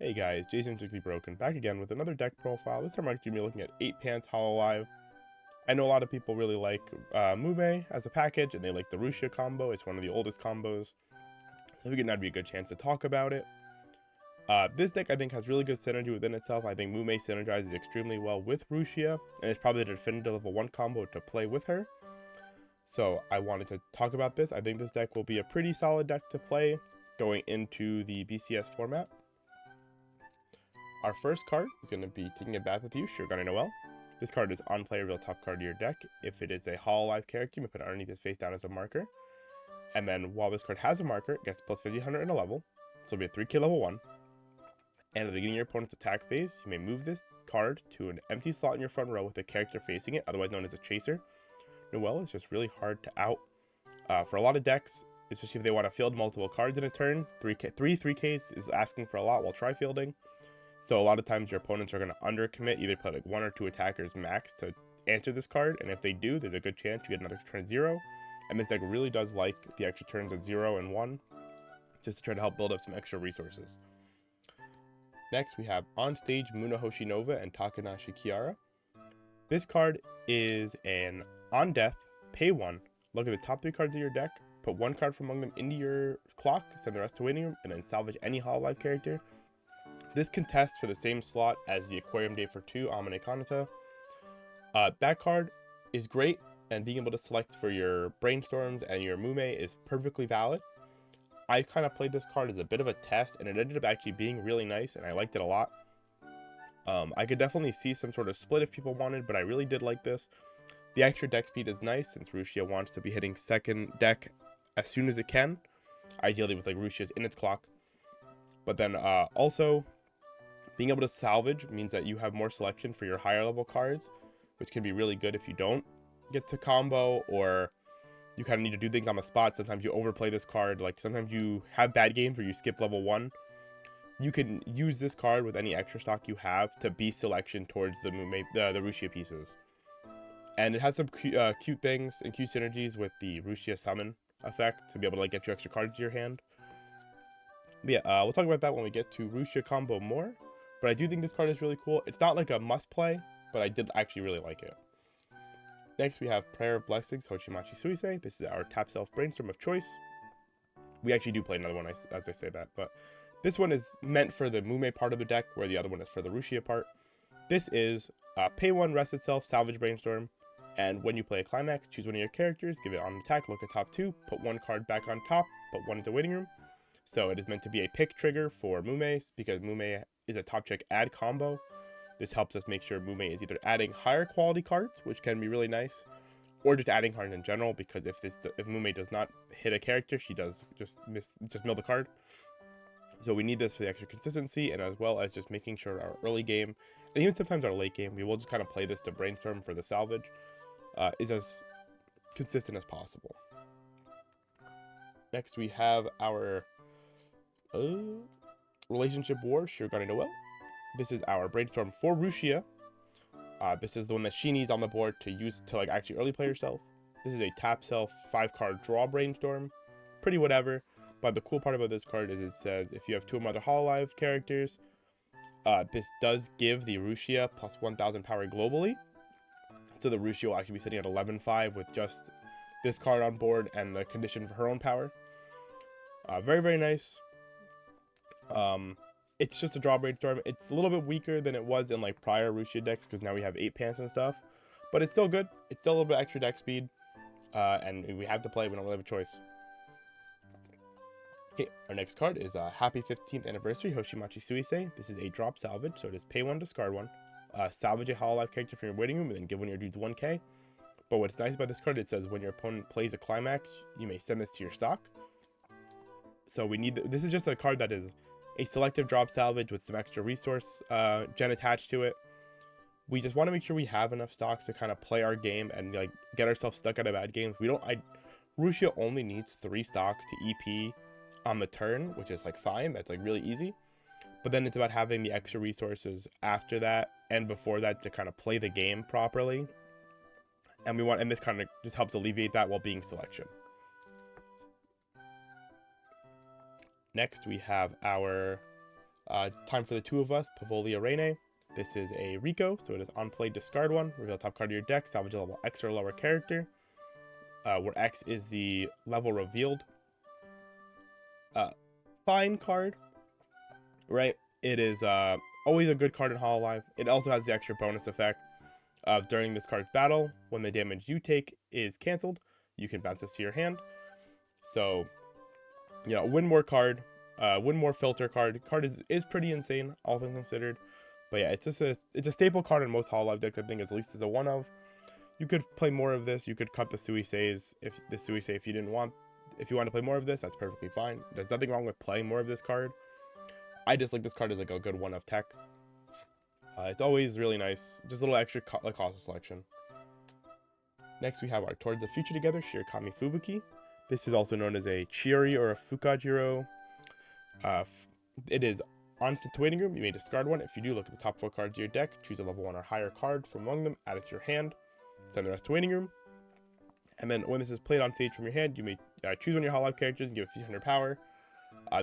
Hey guys, Jason Strictly Broken back again with another deck profile. This time I'm actually looking at 8 Pants Hololive. I know a lot of people really like Mumei as a package, and they like the Rushia combo. It's one of the oldest combos, so I figured that'd be a good chance to talk about it. This deck I think has really good synergy within itself. I think Mumei synergizes extremely well with Rushia, and it's probably the definitive level 1 combo to play with her. So I wanted to talk about this. I think this deck will be a pretty solid deck to play going into the BCS format. Our first card is going to be Taking a Bath with You, Shirogane Noel. This card is on play, a real top card of your deck. If it is a Hololive character, you may put it underneath his face down as a marker. And then while this card has a marker, it gets plus 1500 in a level, so it'll be a 3k level 1. And at the beginning of your opponent's attack phase, you may move this card to an empty slot in your front row with a character facing it, otherwise known as a chaser. Noel is just really hard to out for a lot of decks, especially if they want to field multiple cards in a turn. 3Ks is asking for a lot while tri-fielding. So a lot of times your opponents are going to undercommit, either put like 1 or 2 attackers max to answer this card, and if they do, there's a good chance you get another turn 0. And this deck really does like the extra turns of 0 and 1, just to try to help build up some extra resources. Next, we have On Stage Muna Hoshinova and Takanashi Kiara. This card is an on death, pay 1, look at the top 3 cards of your deck, put 1 card from among them into your clock, send the rest to waiting room, and then salvage any Hololive character. This contests for the same slot as the Aquarium Day for 2, Amane Kanata. That card is great, and being able to select for your Brainstorms and your Mumei is perfectly valid. I kind of played this card as a bit of a test, and it ended up actually being really nice, and I liked it a lot. I could definitely see some sort of split if people wanted, but I really did like this. The extra deck speed is nice, since Rushia wants to be hitting second deck as soon as it can, ideally with like Rushia's in its clock. But then also, being able to salvage means that you have more selection for your higher level cards, which can be really good if you don't get to combo, or you kind of need to do things on the spot. Sometimes you overplay this card, like sometimes you have bad games where you skip level 1. You can use this card with any extra stock you have to be selection towards the Rushia pieces. And it has some cute things and cute synergies with the Rushia summon effect to be able to like get you extra cards to your hand. But yeah, we'll talk about that when we get to Rushia combo more. But I do think this card is really cool. It's not like a must play, but I did actually really like it. Next, we have Prayer of Blessings, Hochimachi Suisei. This is our tap self brainstorm of choice. We actually do play another one as I say that, but this one is meant for the Mumei part of the deck, where the other one is for the Rushia part. This is pay 1, rest itself, salvage brainstorm, and when you play a climax, choose one of your characters, give it on attack, look at top 2, put 1 card back on top, put 1 into waiting room. So it is meant to be a pick trigger for Mumei, because Mumei is a top check add combo. This helps us make sure Mumei is either adding higher quality cards, which can be really nice, or just adding cards in general, because if Mumei does not hit a character, she does just mill the card. So we need this for the extra consistency, and as well as just making sure our early game, and even sometimes our late game, we will just kind of play this to brainstorm for the salvage, is as consistent as possible. Next, we have our Relationship War, Shirogane Noel. This is our brainstorm for Rushia. This is the one that she needs on the board to use to like actually early play herself. This is a tap self 5-card draw brainstorm. Pretty whatever. But the cool part about this card is it says if you have 2 or more other Hololive characters, this does give the Rushia plus 1000 power globally. So the Rushia will actually be sitting at 11.5 with just this card on board and the condition for her own power. Very, very nice. It's just a draw brainstorm. It's a little bit weaker than it was in like prior Rushia decks, because now we have 8 Pants and stuff, but it's still good. It's still a little bit extra deck speed, and we have to play. We don't really have a choice. Okay, our next card is Happy 15th Anniversary, Hoshimachi Suisei. This is a drop salvage, so it is pay 1, discard 1, salvage a Hololive character from your waiting room, and then give one of your dudes 1k. But what's nice about this card, it says when your opponent plays a climax, you may send this to your stock. So we need this is just a card that is a selective drop salvage with some extra resource gen attached to it. We just want to make sure we have enough stock to kind of play our game and like get ourselves stuck out of bad games. Rushia only needs 3 stock to EP on the turn, which is like fine. That's like really easy. But then it's about having the extra resources after that and before that to kind of play the game properly. And this kind of just helps alleviate that while being selection. Next, we have our Time for the two of us, Pavolia Reine. This is a Rico, so it is on play, discard one, reveal top card of your deck, salvage a level X or lower character, where X is the level revealed. Fine card, right? It is always a good card in Hololive. It also has the extra bonus effect of during this card's battle, when the damage you take is cancelled, you can bounce this to your hand. So, you know, win more card, win more filter card. Card is pretty insane, all things considered. But yeah, it's a staple card in most Hololive decks. I think at least as a one of. You could play more of this. You could cut the Suiseis if you didn't want. If you want to play more of this, that's perfectly fine. There's nothing wrong with playing more of this card. I just like this card as like a good one of tech. It's always really nice. Just a little extra cost of selection. Next, we have our Towards the Future Together, Shirokami Fubuki. This is also known as a Chiori or a Fukajiro. It is on to Waiting Room. You may discard one. If you do, look at the top 4 cards of your deck. Choose a level 1 or higher card from among them. Add it to your hand. Send the rest to Waiting Room. And then when this is played on stage from your hand, you may choose one of your Hololive characters and give it 500 power.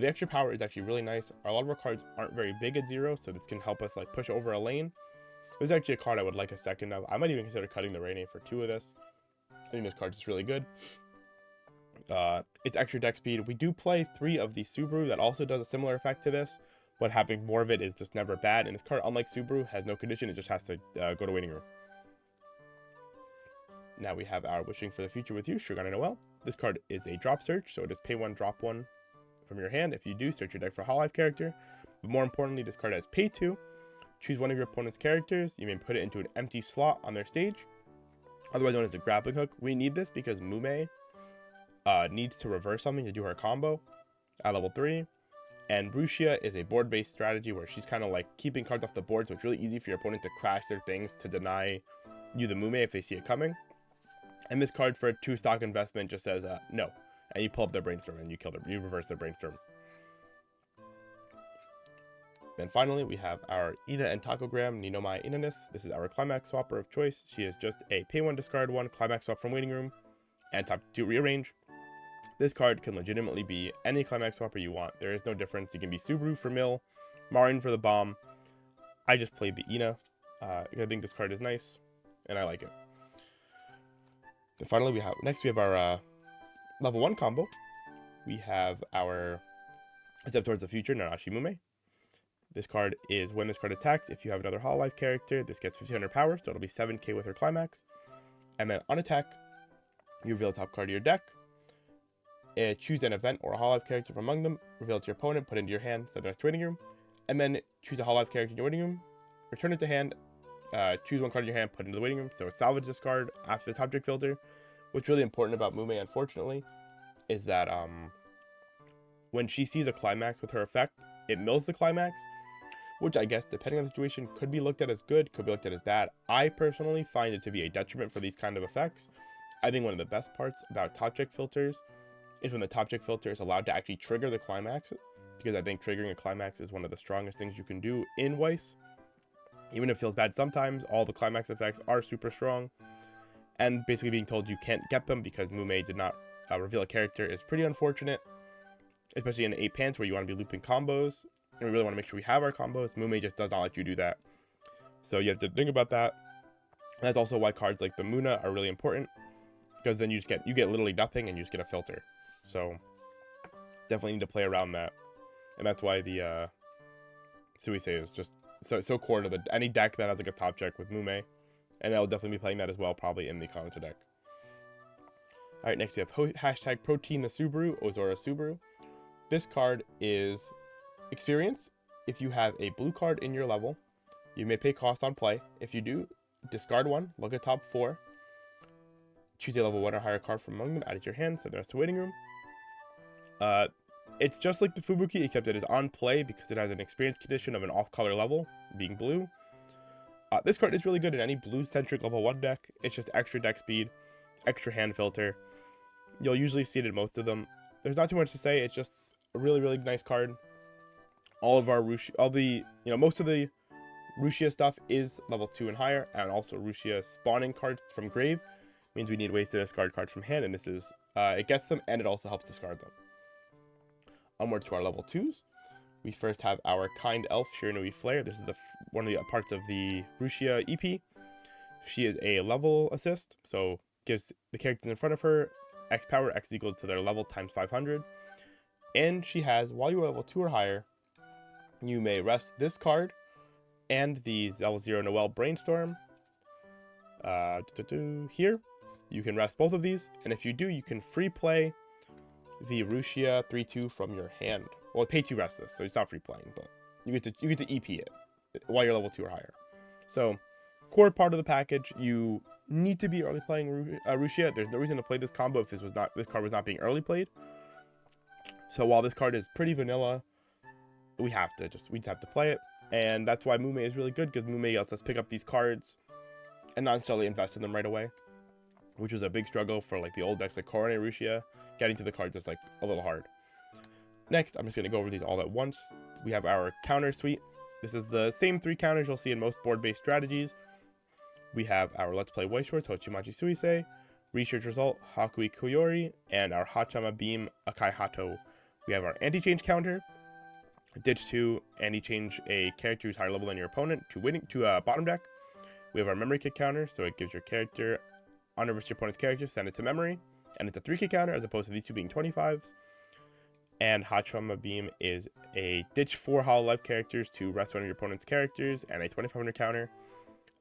The extra power is actually really nice. A lot of our cards aren't very big at 0, so this can help us like push over a lane. This is actually a card I would like a second of. I might even consider cutting the Reine for 2 of this. I think this card is really good. It's extra deck speed. We do play 3 of the Subaru that also does a similar effect to this, but having more of it is just never bad. And this card, unlike Subaru, has no condition. It just has to go to Waiting Room. Now we have our Wishing for the Future with You, Shirogane Noel. This card is a drop search, so it is pay 1, drop 1 from your hand. If you do, search your deck for a Hololive character. But more importantly, this card has pay 2. Choose one of your opponent's characters. You may put it into an empty slot on their stage, otherwise known as a grappling hook. We need this because Mumei needs to reverse something to do her combo at level 3. And Rushia is a board-based strategy where she's kind of like keeping cards off the board, so it's really easy for your opponent to crash their things to deny you the Mumei if they see it coming. And this card for a 2 stock investment just says no. And you pull up their brainstorm and you reverse their brainstorm. Then finally, we have our Ina and Takogram Ninomai Inanis. This is our climax swapper of choice. She is just a pay 1, discard 1, climax swap from Waiting Room, and top 2 rearrange. This card can legitimately be any climax swapper you want. There is no difference. You can be Subaru for mill, Marin for the bomb. I just played the Ina. I think this card is nice, and I like it. Then finally, we have our level 1 combo. We have our Step Towards the Future, Nanashi Mumei. This card is when this card attacks, if you have another Hololive character, this gets 1500 power, so it'll be 7k with her climax. And then on attack, you reveal the top card of your deck. Choose an event or a Hololive character from among them, reveal it to your opponent, put it into your hand, send the rest to Waiting Room. And then choose a Hololive character in your Waiting Room, return it to hand, choose one card in your hand, put it into the Waiting Room. So salvage this card after the top deck filter. What's really important about Mumei, unfortunately, is that when she sees a climax with her effect, it mills the climax, which I guess, depending on the situation, could be looked at as good, could be looked at as bad. I personally find it to be a detriment for these kind of effects. I think one of the best parts about top deck filters is when the top deck filter is allowed to actually trigger the climax, because I think triggering a climax is one of the strongest things you can do in Weiss. Even if it feels bad sometimes, all the climax effects are super strong. And basically being told you can't get them because Mumei did not reveal a character is pretty unfortunate, especially in 8 pants where you want to be looping combos, and we really want to make sure we have our combos. Mumei just does not let you do that. So you have to think about that. And that's also why cards like the Muna are really important, because then you get literally nothing and you just get a filter. So definitely need to play around that. And that's why the Suisei is just so core to any deck that has like a top check with Mumei. And I'll definitely be playing that as well, probably in the Kanto deck. Alright, next we have hashtag Protein the Subaru, Ozora Subaru. This card is experience. If you have a blue card in your level, you may pay cost on play. If you do, discard one, look at top 4. Choose a level 1 or higher card from among them, add it to your hand, send the rest to Waiting Room. It's just like the Fubuki, except it is on play because it has an experience condition of an off-color level, being blue. This card is really good in any blue-centric level 1 deck. It's just extra deck speed, extra hand filter. You'll usually see it in most of them. There's not too much to say. It's just a really, really nice card. All of our Rushia, most of the Rushia stuff is level 2 and higher, and also Rushia spawning cards from grave means we need ways to discard cards from hand, and this is, it gets them, and it also helps discard them. Onwards to our level 2s. We first have our Kind Elf Shiranui Flare. This is one of the parts of the Rushia EP. She is a level assist, so gives the characters in front of her X power, X equal to their level times 500. And she has, while you are level 2 or higher, you may rest this card and the level 0 Noelle Brainstorm. Here, you can rest both of these, and if you do, you can free play the Rushia 3/2 from your hand. Well, pay to rest this, so it's not free playing, but you get to EP it while you're level 2 or higher. So, core part of the package, you need to be early playing Rushia. There's no reason to play this combo if this card was not being early played. So while this card is pretty vanilla, we just have to play it, and that's why Mumei is really good, because Mumei lets us pick up these cards and not necessarily invest in them right away, which was a big struggle for like the old decks like Korone and Rushia. Getting to the cards is like a little hard. Next, I'm just going to go over these all at once. We have our counter suite. This is the same 3 counters you'll see in most board-based strategies. We have our Let's Play Weiss Schwarz, Hochimachi Suisei, Research Result, Hakui Koyori, and our Hachama Beam, Akai Hato. We have our anti-change counter. Ditch 2, anti-change a character who's higher level than your opponent to bottom deck. We have our memory kick counter, so it gives your character, unreverse your opponent's character, send it to memory. And it's a 3 kick counter as opposed to these two being 25s. And Hachama Beam is a ditch 4 Hololive characters to rest one of your opponent's characters and a 2500 counter.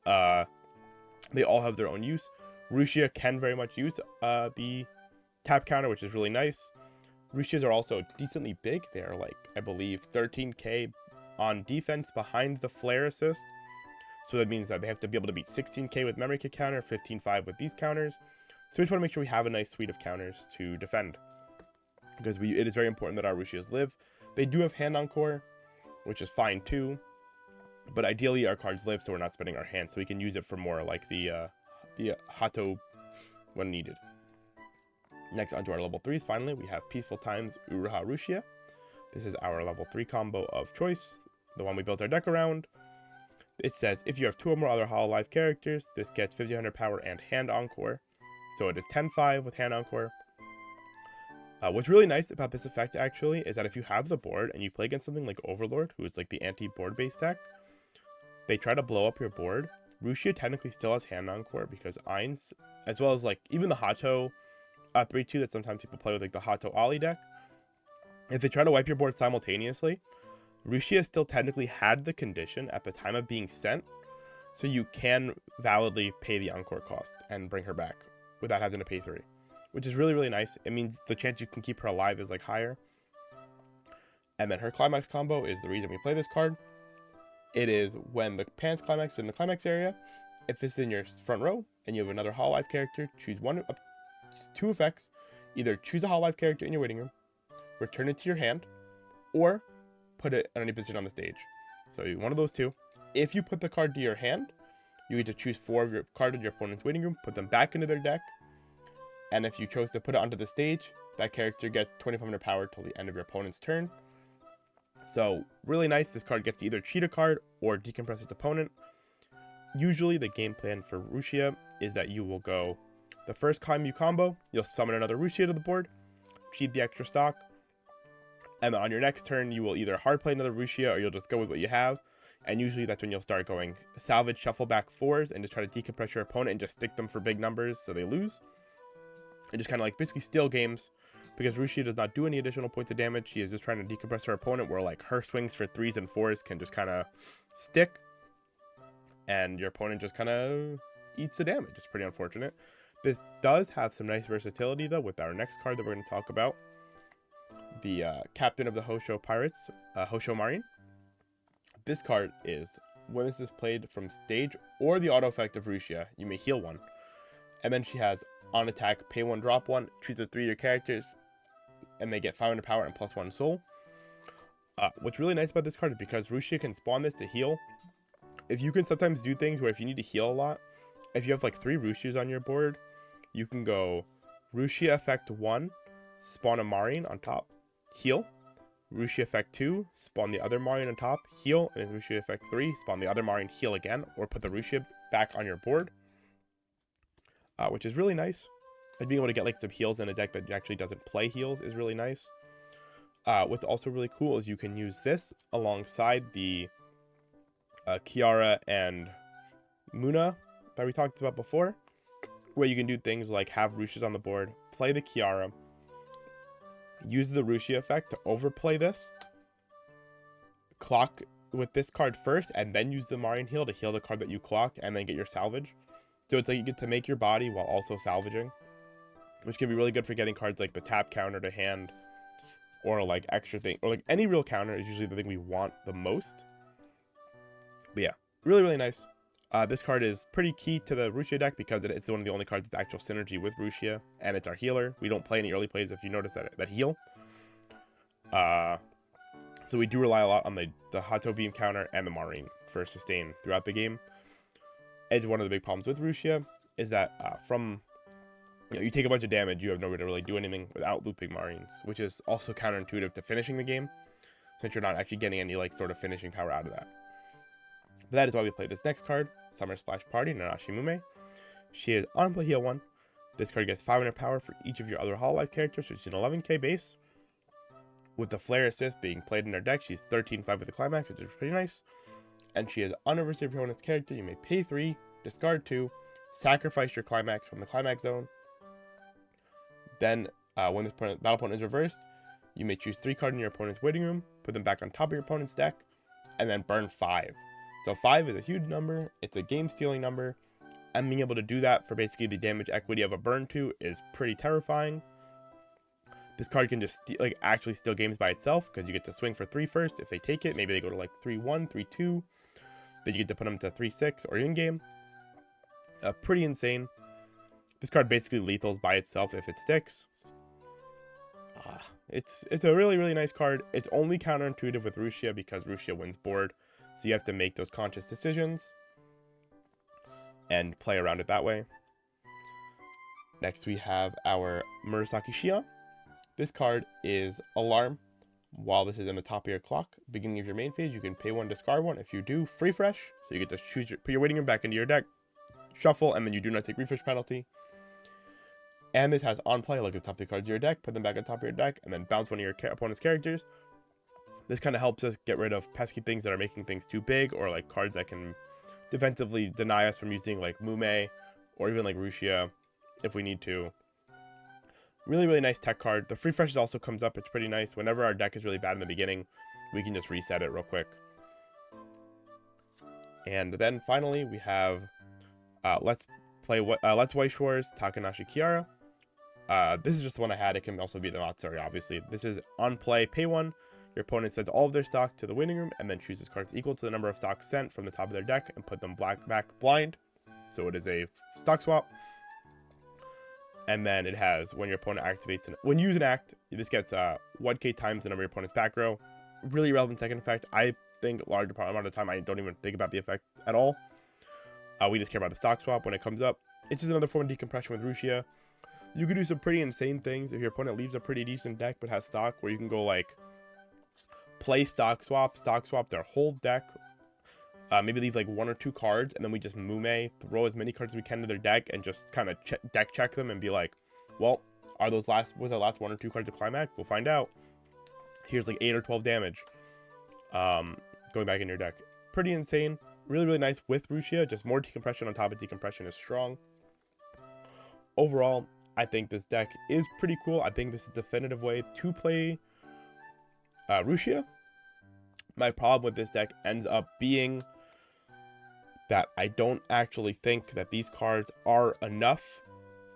They all have their own use. Rushia can very much use the tap counter, which is really nice. Rushias are also decently big. They are like, I believe, 13k on defense behind the flare assist. So that means that they have to be able to beat 16k with memory kick counter, 15.5 with these counters. So we just want to make sure we have a nice suite of counters to defend, because it is very important that our Rushias live. They do have hand encore, which is fine too, but ideally our cards live so we're not spending our hand, so we can use it for more like the Hato when needed. Next, onto our level 3s. Finally, we have Peaceful Times Uruha Rushia. This is our level 3 combo of choice, the one we built our deck around. It says, if you have 2 or more other Hololive characters, this gets 1500 power and hand encore. So it is 10-5 with hand encore. What's really nice about this effect, actually, is that if you have the board and you play against something like Overlord, who is like the anti-board based deck, they try to blow up your board. Rushia technically still has hand encore because Ainz, as well as like even the Hato 3/2 that sometimes people play with, like the Hato Ali deck, if they try to wipe your board simultaneously, Rushia still technically had the condition at the time of being sent, so you can validly pay the encore cost and bring her back without having to pay 3, which is really, really nice. It means the chance you can keep her alive is like higher. And then her climax combo is the reason we play this card. It is when the Pan's climax is in the climax area. If this is in your front row and you have another Hololive character, choose 2 effects. Either choose a Hololive character in your waiting room, return it to your hand, or put it in any position on the stage. So one of those 2. If you put the card to your hand, you get to choose 4 of your cards in your opponent's waiting room, put them back into their deck, and if you chose to put it onto the stage, that character gets 2500 power till the end of your opponent's turn. So really nice. This card gets to either cheat a card or decompress its opponent. Usually the game plan for Rushia is that you will go, the first time you combo, you'll summon another Rushia to the board, cheat the extra stock, and then on your next turn you will either hard play another Rushia or you'll just go with what you have. And usually that's when you'll start going salvage, shuffle back 4s, and just try to decompress your opponent and just stick them for big numbers so they lose. And just kind of like basically steal games, because Rushia does not do any additional points of damage. She is just trying to decompress her opponent, where like her swings for 3s and 4s can just kind of stick, and your opponent just kind of eats the damage. It's pretty unfortunate. This does have some nice versatility though with our next card that we're going to talk about, the Captain of the Hosho Pirates, Hosho Marin. This card is, when this is played from stage or the auto effect of Rushia, you may heal 1. And then she has, on attack, pay 1, drop 1, choose 3 of your characters, and they get 500 power and +1 soul. What's really nice about this card is because Rushia can spawn this to heal. If you can sometimes do things where if you need to heal a lot, if you have like 3 Rushias on your board, you can go Rushia effect 1, spawn a Marin on top, heal. Rushia effect 2, spawn the other Marin on top, heal, and then Rushia effect 3, spawn the other Marin, heal again, or put the Rushia back on your board, which is really nice. And being able to get like some heals in a deck that actually doesn't play heals is really nice. What's also really cool is you can use this alongside the Kiara and Muna that we talked about before, where you can do things like have Rushias on the board, play the Kiara, use the Rushia effect to overplay this, clock with this card first, and then use the Marian heal to heal the card that you clocked, and then get your salvage. So it's like you get to make your body while also salvaging, which can be really good for getting cards like the tap counter to hand, or like extra thing, or like any real counter is usually the thing we want the most. But yeah, really, really nice. This card is pretty key to the Rushia deck because it's one of the only cards with actual synergy with Rushia, and it's our healer. We don't play any early plays, if you notice, that heal. So we do rely a lot on the Hato Beam counter and the Marine for sustain throughout the game. It's one of the big problems with Rushia is that you take a bunch of damage, you have no way to really do anything without looping Marines, which is also counterintuitive to finishing the game, since you're not actually getting any like sort of finishing power out of that. But that is why we play this next card, Summer Splash Party, Nanashi Mumei. She is on play heal 1. This card gets 500 power for each of your other Hololive characters, which is an 11k base. With the Flare Assist being played in her deck, she's 13-5 with the Climax, which is pretty nice. And she is on reverse of your opponent's character. You may pay 3, discard 2, sacrifice your Climax from the Climax zone. Then, when this battle opponent is reversed, you may choose 3 cards in your opponent's waiting room, put them back on top of your opponent's deck, and then burn 5. So 5 is a huge number, it's a game-stealing number, and being able to do that for basically the damage equity of a burn 2 is pretty terrifying. This card can just actually steal games by itself, because you get to swing for 3 first. If they take it, maybe they go to like 3-1, 3-2, then you get to put them to 3-6 or in-game. Pretty insane. This card basically lethals by itself if it sticks. It's a really, really nice card. It's only counterintuitive with Rushia because Rushia wins board. So you have to make those conscious decisions and play around it that way. Next we have our Murasaki Shion. This card is Alarm. While this is in the top of your clock, beginning of your main phase, you can pay 1, discard 1. If you do, free fresh. So you get to choose put your waiting room back into your deck, shuffle, and then you do not take refresh penalty. And this has on play, look at the top of the cards of your deck, put them back on top of your deck, and then bounce one of your opponent's characters. This kind of helps us get rid of pesky things that are making things too big, or like cards that can defensively deny us from using like Mumei, or even like Rushia, if we need to. Really, really nice tech card. The free fresh also comes up, it's pretty nice. Whenever our deck is really bad in the beginning, we can just reset it real quick. And then finally, we have Let's Weiss Schwarz, Takanashi Kiara. This is just the one I had. It can also be the Matsuri, obviously. This is on play, pay 1. Your opponent sends all of their stock to the waiting room and then chooses cards equal to the number of stocks sent from the top of their deck and put them back blind. So it is a stock swap. And then it has, when your opponent activates, when you use an act, this gets 1k times the number of your opponent's back row. Really relevant second effect. I think a large amount of the time I don't even think about the effect at all. We just care about the stock swap when it comes up. It's just another form of decompression with Rushia. You can do some pretty insane things if your opponent leaves a pretty decent deck but has stock, where you can go like play stock swap their whole deck, maybe leave like 1 or 2 cards, and then we just Mumei, throw as many cards as we can to their deck and just kind of deck check them and be like, well, was that last 1 or 2 cards of Climax? We'll find out. Here's like 8 or 12 damage going back in your deck. Pretty insane. Really, really nice with Rushia. Just more decompression on top of decompression is strong. Overall, I think this deck is pretty cool. I think this is a definitive way to play Rushia. My problem with this deck ends up being that I don't actually think that these cards are enough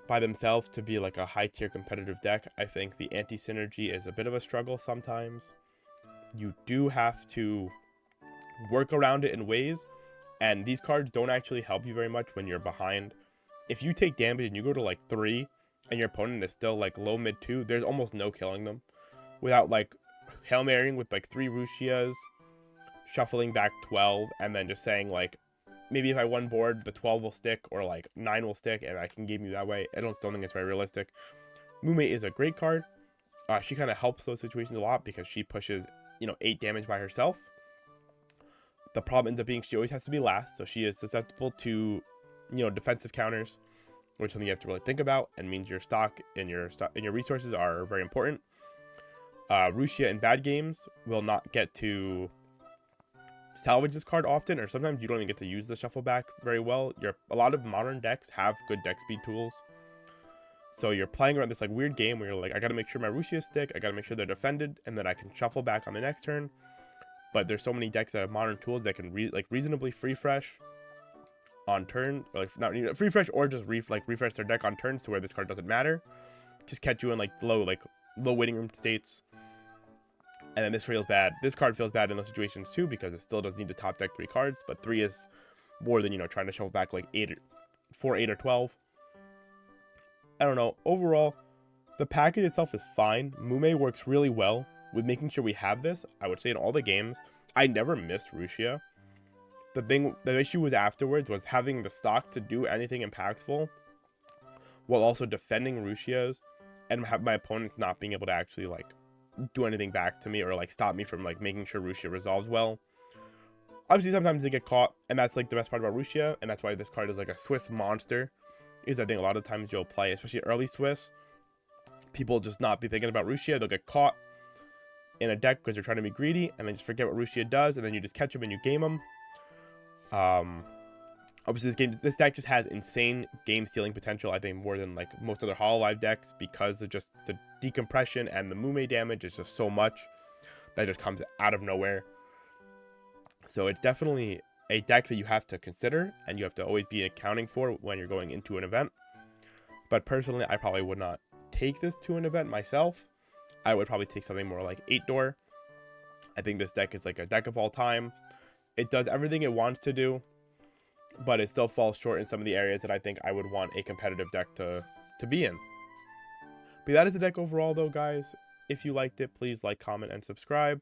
by themselves to be like a high tier competitive deck. I think the anti-synergy is a bit of a struggle sometimes. You do have to work around it in ways, and these cards don't actually help you very much when you're behind. If you take damage and you go to like 3 and your opponent is still like low mid 2, there's almost no killing them without like Hail Marying with like 3 Rushias, shuffling back 12, and then just saying like, maybe if I won board, the 12 will stick, or like 9 will stick, and I can game you that way. I don't still think it's very realistic. Mumei is a great card. She kind of helps those situations a lot because she pushes, 8 damage by herself. The problem ends up being she always has to be last, so she is susceptible to, defensive counters, which is something you have to really think about, and means your stock and your resources are very important. Rushia in bad games will not get to salvage this card often, or sometimes you don't even get to use the shuffle back very well. A lot of modern decks have good deck speed tools, so you're playing around this like weird game where you're like, I gotta make sure my Rushia stick, I gotta make sure they're defended, and then I can shuffle back on the next turn. But there's so many decks that have modern tools that can reasonably free fresh on turn, or like not free fresh, or just refresh their deck on turns to where this card doesn't matter. Just catch you in like low waiting room states. And then this feels bad. This card feels bad in those situations too, because it still does need to top deck 3 cards, but 3 is more than, trying to shuffle back like 4, 8, or 12. I don't know. Overall, the package itself is fine. Mumei works really well with making sure we have this. I would say in all the games, I never missed Rushia. The issue was afterwards was having the stock to do anything impactful while also defending Rushia's, and have my opponents not being able to actually like do anything back to me, or like stop me from like making sure Rushia resolves well. Obviously sometimes they get caught, and that's like the best part about Rushia, and that's why this card is like a Swiss monster. Is I think a lot of times you'll play, especially early Swiss, people just not be thinking about Rushia. They'll get caught in a deck because they're trying to be greedy, and then just forget what Rushia does, and then you just catch them and you game them. Obviously this deck just has insane game stealing potential, I think, more than like most other Hololive decks, because of just the decompression and the Mumei damage is just so much that just comes out of nowhere. So it's definitely a deck that you have to consider, and you have to always be accounting for when you're going into an event. But personally, I probably would not take this to an event myself. I would probably take something more like 8-door. I think this deck is like a deck of all time. It does everything it wants to do, but it still falls short in some of the areas that I think I would want a competitive deck to be in. But that is the deck overall though, guys. If you liked it, please like, comment, and subscribe.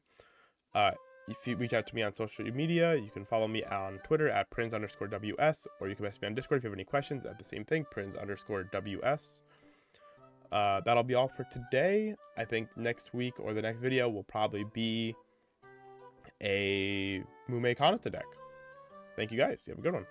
If you reach out to me on social media, you can follow me on Twitter at Prinz_WS, or you can message me on Discord if you have any questions at the same thing, Prinz_WS. That'll be all for today. I think next week or the next video will probably be a Mumei Kanata deck. Thank you guys. You have a good one.